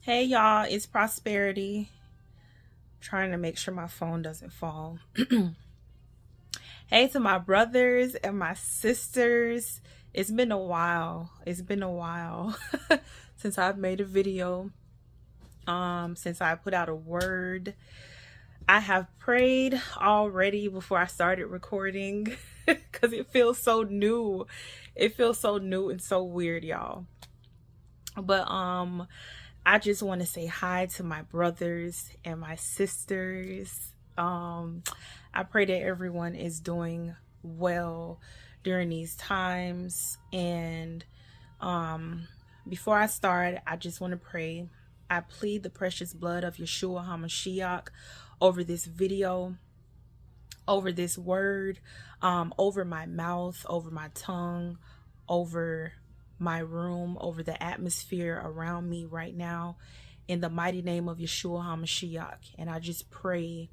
Hey y'all, it's Prosperity. Trying to make sure my phone doesn't fall. Hey to my brothers and my sisters. It's been a while. It's been a while since I've made a video. Since I put out a word. I have prayed already before I started recording because it feels so new. It feels so new and so weird, y'all. But I just want to say hi to my brothers and my sisters. I pray that everyone is doing well during these times. And before I start, I just want to pray. I plead the precious blood of Yeshua HaMashiach over this video, over this word, over my mouth, over my tongue, over my room, over the atmosphere around me right now, in the mighty name of Yeshua HaMashiach. And I just pray,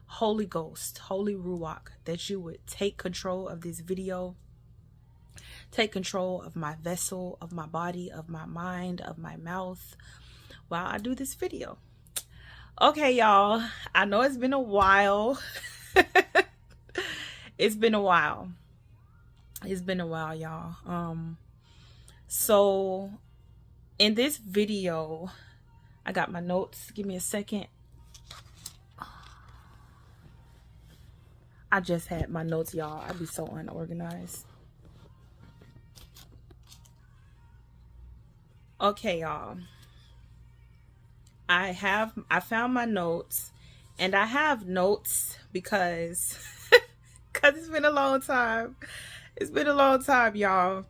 Holy Ghost, Holy Ruach, that you would take control of this video, take control of my vessel, of my body, of my mind, of my mouth, while I do this video. Okay, y'all, I know it's been a while. It's been a while. It's been a while, y'all. So in this video, I got my notes. Give me a second. I just had my notes, y'all. I'd be so unorganized. Okay, y'all. I found my notes, and I have notes because it's been a long time. It's been a long time, y'all.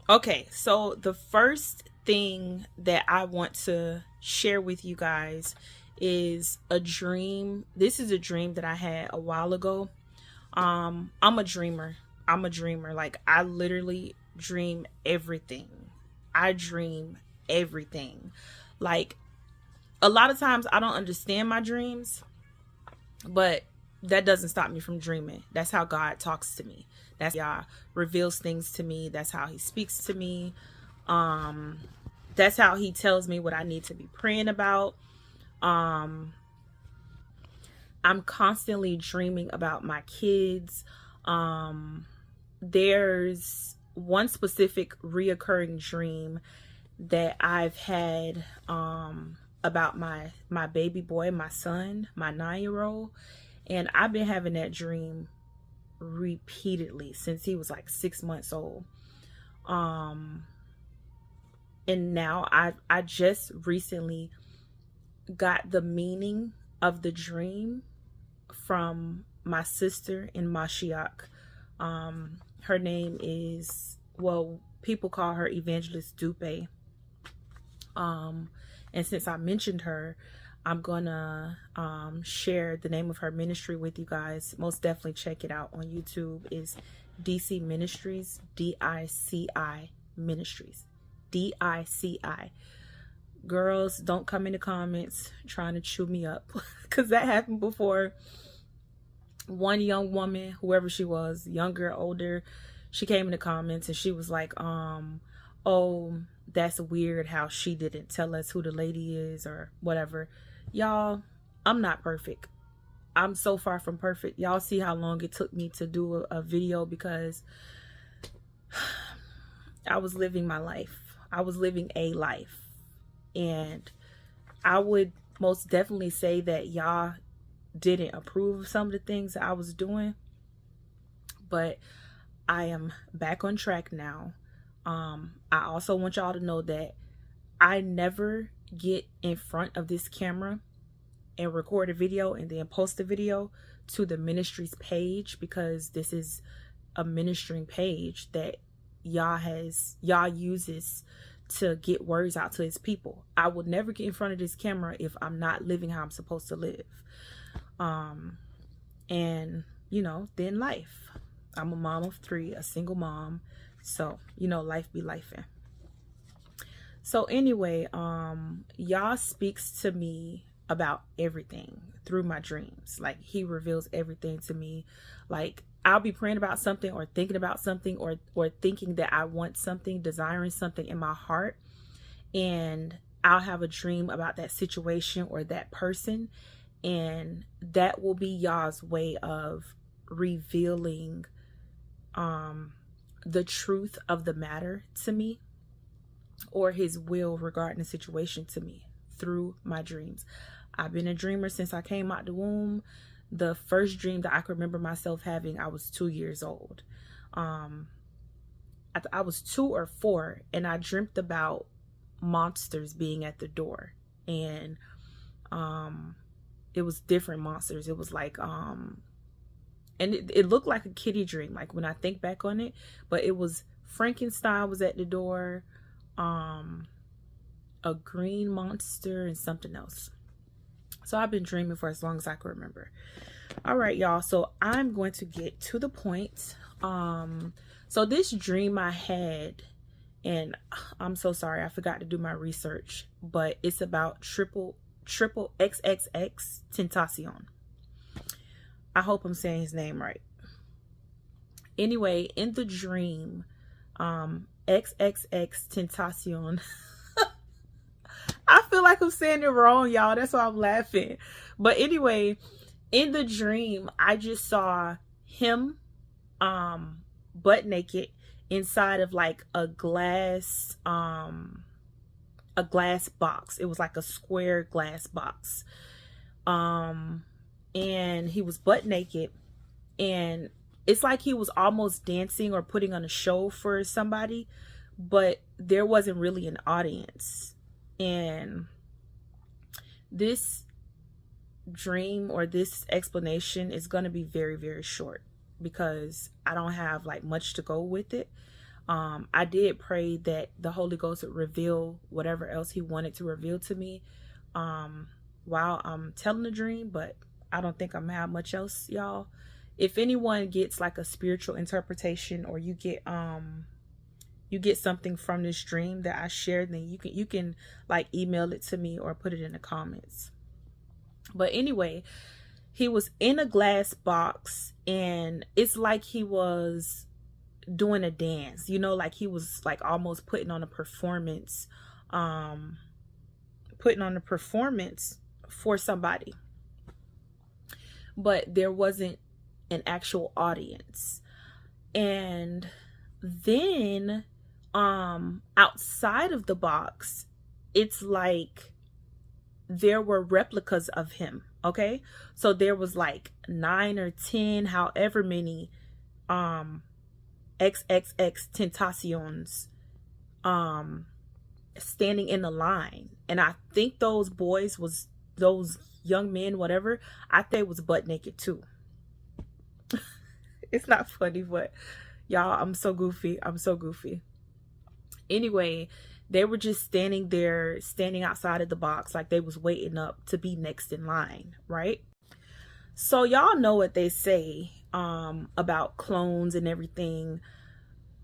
Okay, so the first thing that I want to share with you guys is a dream. This is a dream that I had a while ago. I'm a dreamer. Like, I literally dream everything. I dream everything. Like, a lot of times I don't understand my dreams, but that doesn't stop me from dreaming. That's how God talks to me. That's how Yah reveals things to me. That's how he speaks to me. That's how he tells me what I need to be praying about. I'm constantly dreaming about my kids. There's one specific reoccurring dream that I've had about my baby boy, my son, my 9-year-old. And I've been having that dream repeatedly since he was like 6 months old. And now I just recently got the meaning of the dream from my sister in Mashiach. Her name is, well, people call her Evangelist Dupe. And since I mentioned her, I'm gonna share the name of her ministry with you guys. Most definitely check it out on YouTube. Is DC Ministries, DICI Ministries, DICI. Girls, don't come in the comments trying to chew me up, because that happened before. One young woman, whoever she was, younger, older, she came in the comments and she was like, oh, that's weird how she didn't tell us who the lady is or whatever. Y'all, I'm not perfect. I'm so far from perfect. Y'all see how long it took me to do a video, because I was living my life. I was living a life. And I would most definitely say that y'all didn't approve of some of the things that I was doing. But I am back on track now. I also want y'all to know that I never get in front of this camera and record a video and then post a video to the ministry's page, because this is a ministering page that Yah uses to get words out to his people. I would never get in front of this camera if I'm not living how I'm supposed to live. And you know, then life. I'm a mom of 3, a single mom. So, you know, life be lifing. So anyway, Yah speaks to me about everything through my dreams. Like, he reveals everything to me. Like, I'll be praying about something or thinking about something or thinking that I want something, desiring something in my heart. and I'll have a dream about that situation or that person, and that will be Yah's way of revealing the truth of the matter to me, or his will regarding the situation to me through my dreams. I've been a dreamer since I came out the womb. The first dream that I can remember myself having, I was 2 years old. I was 2 or 4, and I dreamt about monsters being at the door, and it was different monsters. It was like and it looked like a kiddie dream, like when I think back on it, but it was Frankenstein was at the door, a green monster, and something else. So I've been dreaming for as long as I can remember. All right, y'all, so I'm going to get to the point. So this dream I had, and I'm so sorry, I forgot to do my research, but it's about triple XXXTENTACION. I hope I'm saying his name right. Anyway, in the dream, XXXTENTACION, I feel like I'm saying it wrong, y'all. That's why I'm laughing. But anyway, in the dream, I just saw him butt naked inside of like a glass box. It was like a square glass box. And he was butt naked, and it's like he was almost dancing or putting on a show for somebody, but there wasn't really an audience. And this dream or this explanation is going to be very, very short because I don't have like much to go with it. I did pray that the Holy Ghost would reveal whatever else he wanted to reveal to me while I'm telling the dream, but I don't think I'm gonna have much else, y'all. If anyone gets like a spiritual interpretation, or you get something from this dream that I shared, then you can like email it to me or put it in the comments. But anyway, he was in a glass box, and it's like he was doing a dance, you know, like he was like almost putting on a performance for somebody, but there wasn't an actual audience. And then outside of the box, it's like there were replicas of him. Okay, so there was like 9 or 10, however many XXXTentacions standing in the line. And I think those young men, whatever, I think was butt naked too. It's not funny, but y'all, I'm so goofy. Anyway, they were just standing there, standing outside of the box, like they was waiting up to be next in line, right? So y'all know what they say about clones and everything.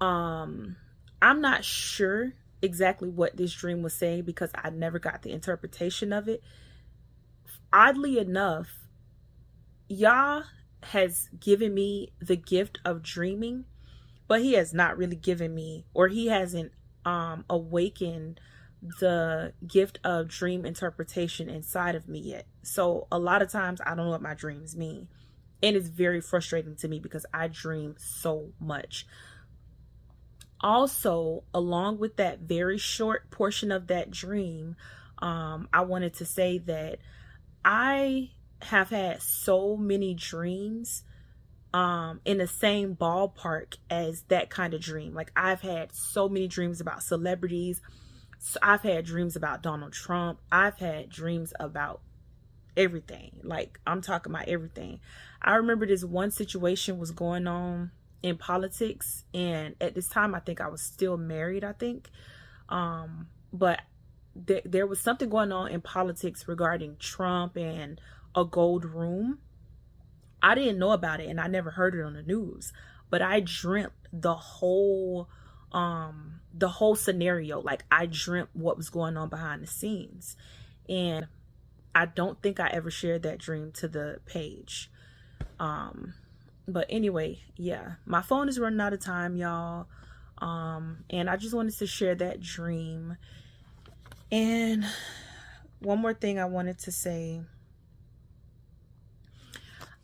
I'm not sure exactly what this dream was saying because I never got the interpretation of it. Oddly enough, Yah has given me the gift of dreaming, but he has not really given me, or he hasn't awakened the gift of dream interpretation inside of me yet. So a lot of times I don't know what my dreams mean, and it's very frustrating to me because I dream so much. Also, along with that very short portion of that dream, I wanted to say that I have had so many dreams in the same ballpark as that kind of dream. Like, I've had so many dreams about celebrities. So I've had dreams about Donald Trump. I've had dreams about everything. Like, I'm talking about everything. I remember this one situation was going on in politics, and at this time I think I was still married, I think. But there was something going on in politics regarding Trump and a gold room. I didn't know about it, and I never heard it on the news, but I dreamt the whole scenario. Like, I dreamt what was going on behind the scenes, and I don't think I ever shared that dream to the page. But anyway, yeah, my phone is running out of time, y'all. And I just wanted to share that dream. And one more thing I wanted to say.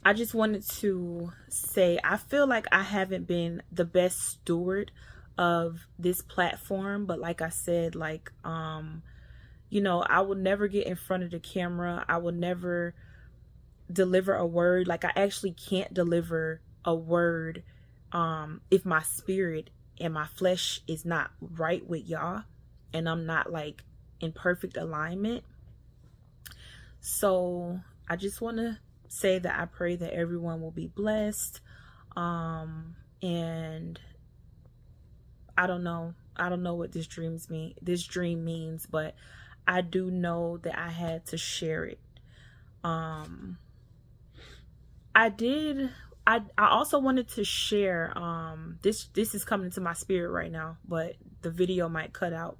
I just wanted to say, I feel like I haven't been the best steward of this platform, but like I said, like, you know, I will never get in front of the camera. I will never deliver a word. Like, I actually can't deliver a word if my spirit and my flesh is not right with Yah, and I'm not like in perfect alignment. So I just want to say that I pray that everyone will be blessed. And I don't know what this dream means, but I do know that I had to share it. I also wanted to share, this is coming to my spirit right now, but the video might cut out.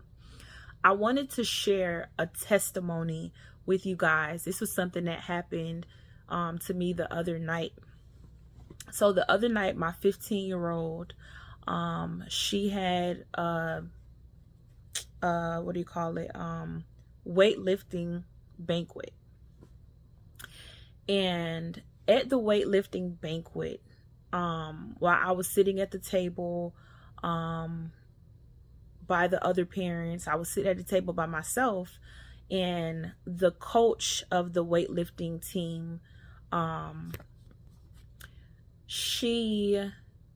I wanted to share a testimony with you guys. This was something that happened to me the other night. So the other night, my 15-year-old, she had what do you call it? Weightlifting banquet. And at the weightlifting banquet, while I was sitting at the table by the other parents, I was sitting at the table by myself, and the coach of the weightlifting team, she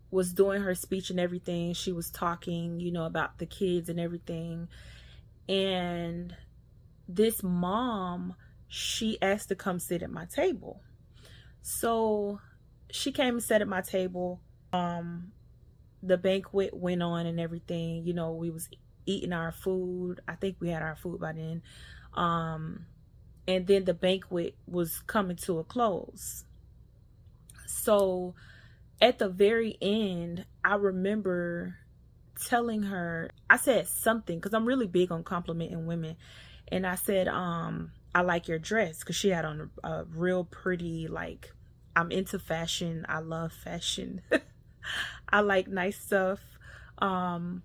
was doing her speech and everything. She was talking, you know, about the kids and everything. And this mom, she asked to come sit at my table. So she came and sat at my table. The banquet went on and everything. You know, we was eating our food. I think we had our food by then. And then the banquet was coming to a close. So at the very end, I remember telling her, I said something, because I'm really big on complimenting women. And I said, I like your dress, because she had on a real pretty, like, I'm into fashion. I love fashion. I like nice stuff. And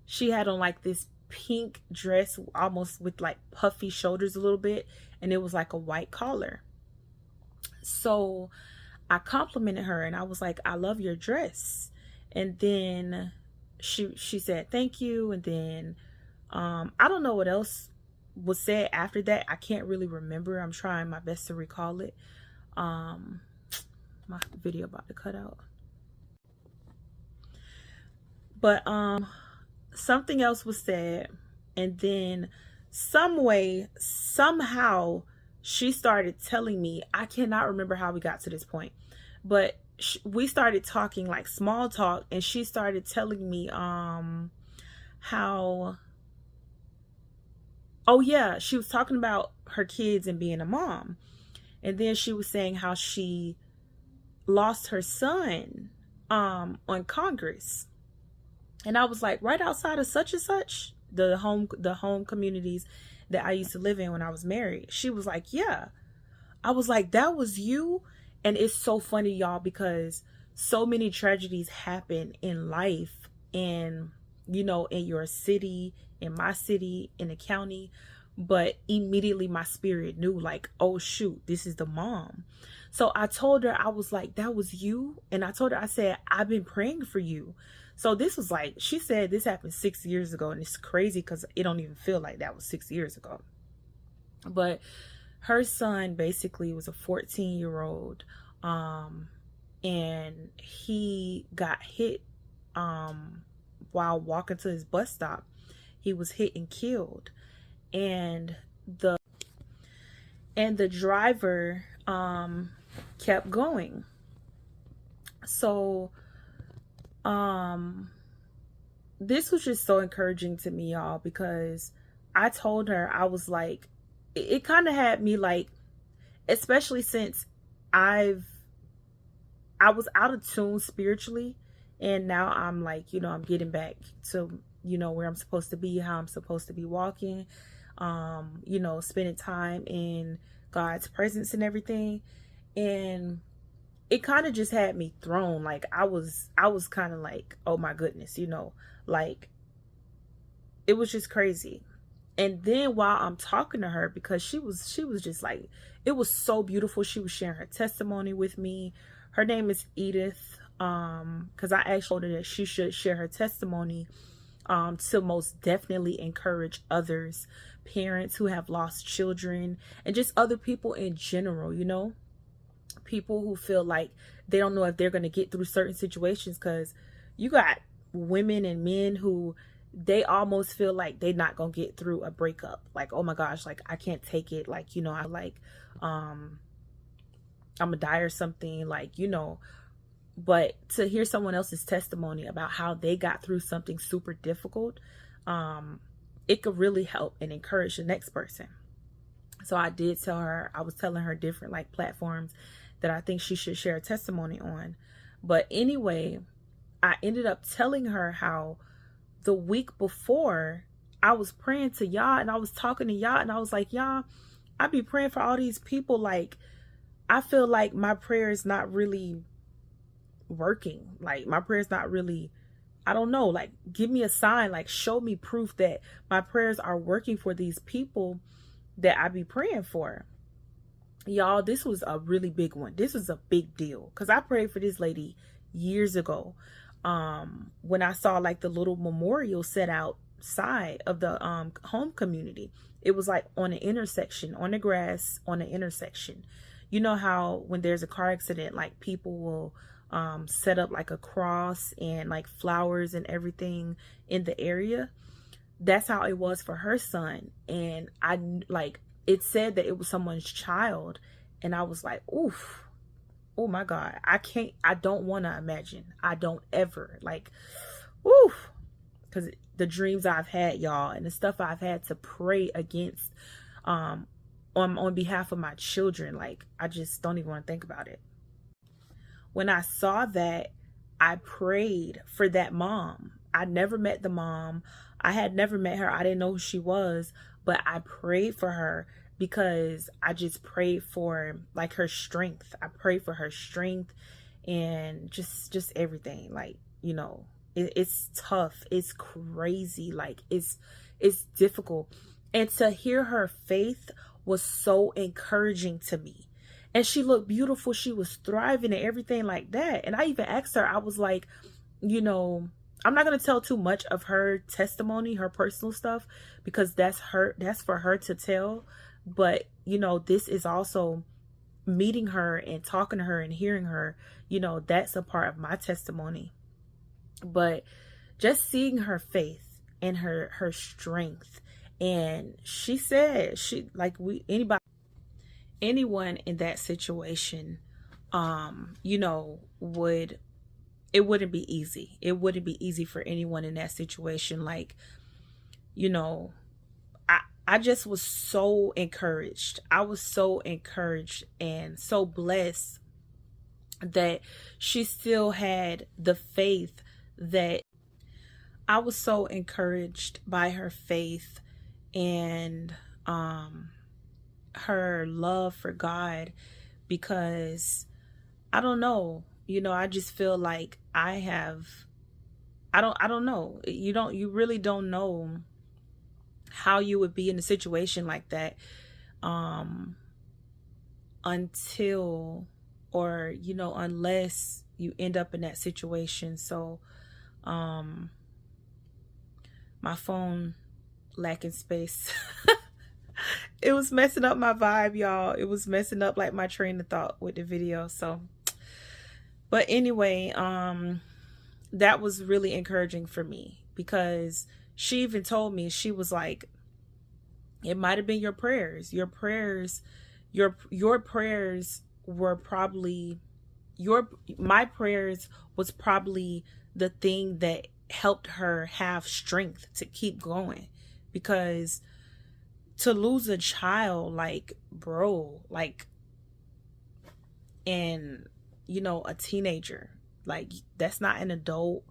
she had on like this pink dress, almost with like puffy shoulders a little bit. And it was like a white collar. So I complimented her and I was like, I love your dress. And then she said, thank you. And then I don't know what else was said after that. I can't really remember. I'm trying my best to recall it. My video about to cut out. But something else was said, and then somehow she started telling me, I cannot remember how we got to this point, but we started talking like small talk, and she started telling me how, oh yeah, she was talking about her kids and being a mom. And then she was saying how she lost her son on Congress. And I was like, right outside of such and such, the home communities that I used to live in when I was married. She was like, yeah. I was like, that was you? And it's so funny, y'all, because so many tragedies happen in life, and, you know, in your city, in my city, in the county. But immediately my spirit knew, like, oh shoot, this is the mom. So I told her, I was like, that was you? And I told her, I said, I've been praying for you. So this was like, she said this happened 6 years ago, and it's crazy because it don't even feel like that was 6 years ago. But her son basically was a 14-year-old, and he got hit while walking to his bus stop. He was hit and killed, and the driver kept going. So this was just so encouraging to me, y'all, because I told her, I was like, it kind of had me like, especially since I was out of tune spiritually, and now I'm like, you know, I'm getting back to, you know, where I'm supposed to be, how I'm supposed to be walking, you know, spending time in God's presence and everything. And it kind of just had me thrown. Like I was kind of like, oh my goodness, you know, like it was just crazy. And then while I'm talking to her, because she was just like, it was so beautiful. She was sharing her testimony with me. Her name is Edith. Because I actually told her that she should share her testimony to most definitely encourage others, parents who have lost children, and just other people in general, you know, people who feel like they don't know if they're going to get through certain situations, because you got women and men who they almost feel like they're not gonna get through a breakup. Like, oh my gosh, like I can't take it. Like, you know, I like I'm gonna die or something, like, you know. But to hear someone else's testimony about how they got through something super difficult, it could really help and encourage the next person. So I did tell her, I was telling her different like platforms that I think she should share a testimony on. But anyway, I ended up telling her how the week before I was praying to Yah, and I was talking to Yah, and I was like, Yah, I be praying for all these people. Like, I feel like my prayer is not really working. Like, my prayer is not really, I don't know, like, give me a sign, like, show me proof that my prayers are working for these people that I be praying for. Y'all, this was a really big one. This was a big deal, because I prayed for this lady years ago. When I saw like the little memorial set outside of the home community. It was like on an intersection, on the grass, on an intersection. You know how when there's a car accident, like people will set up like a cross and like flowers and everything in the area. That's how it was for her son. And I like, it said that it was someone's child, and I was like, oof. Oh my God, I don't want to imagine. I don't ever, like, woo, because the dreams I've had, y'all, and the stuff I've had to pray against on behalf of my children, like, I just don't even want to think about it. When I saw that, I prayed for that mom. I never met the mom. I had never met her. I didn't know who she was, but I prayed for her, because I just prayed for like her strength. I prayed for her strength and just everything. Like, you know, it's tough. It's crazy. Like, it's difficult. And to hear her faith was so encouraging to me. And she looked beautiful. She was thriving and everything like that. And I even asked her, I was like, you know, I'm not going to tell too much of her testimony, her personal stuff, because that's for her to tell. But, you know, this is also meeting her and talking to her and hearing her, you know, that's a part of my testimony. But just seeing her faith and her strength. And she said, anyone in that situation, you know, it wouldn't be easy. It wouldn't be easy for anyone in that situation. Like, you know, I just was so encouraged. I was so encouraged and so blessed that she still had the faith. That I was so encouraged by her faith and her love for God, because I don't know, you know, I just feel like I don't know. You really don't know how you would be in a situation like that until, or, you know, unless you end up in that situation. So my phone lacking space. It was messing up my vibe, y'all. It was messing up like my train of thought with the video. So, but anyway, that was really encouraging for me, because she even told me, she was like, it might have been your prayers. Your prayers were probably, my prayers was probably the thing that helped her have strength to keep going. Because to lose a child, like, bro, like, and, you know, a teenager, like, that's not an adult,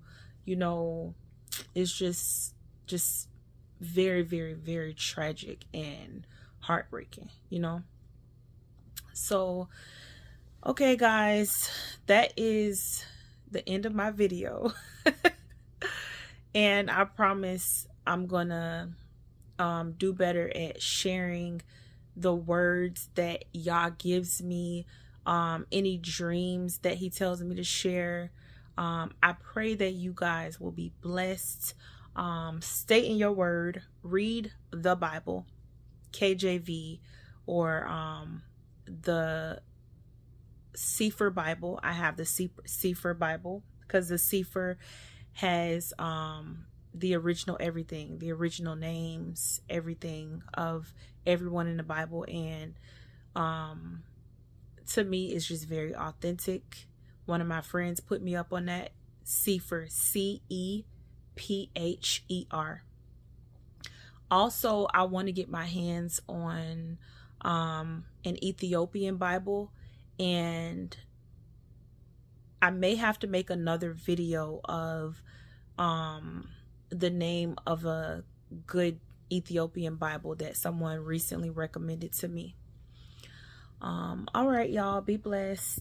you know, it's just very, very, very tragic and heartbreaking, you know. So, okay, guys, that is the end of my video. And I promise I'm gonna do better at sharing the words that Yah gives me, any dreams that he tells me to share. I pray that you guys will be blessed. Stay in your word, read the Bible, KJV, or the Sefer Bible. I have the Sefer Bible because the Sefer has the original everything, the original names, everything of everyone in the Bible, and to me it's just very authentic. One of my friends put me up on that. Sefer, CEPHER. Also, I want to get my hands on an Ethiopian Bible, and I may have to make another video of the name of a good Ethiopian Bible that someone recently recommended to me. All right, y'all, be blessed.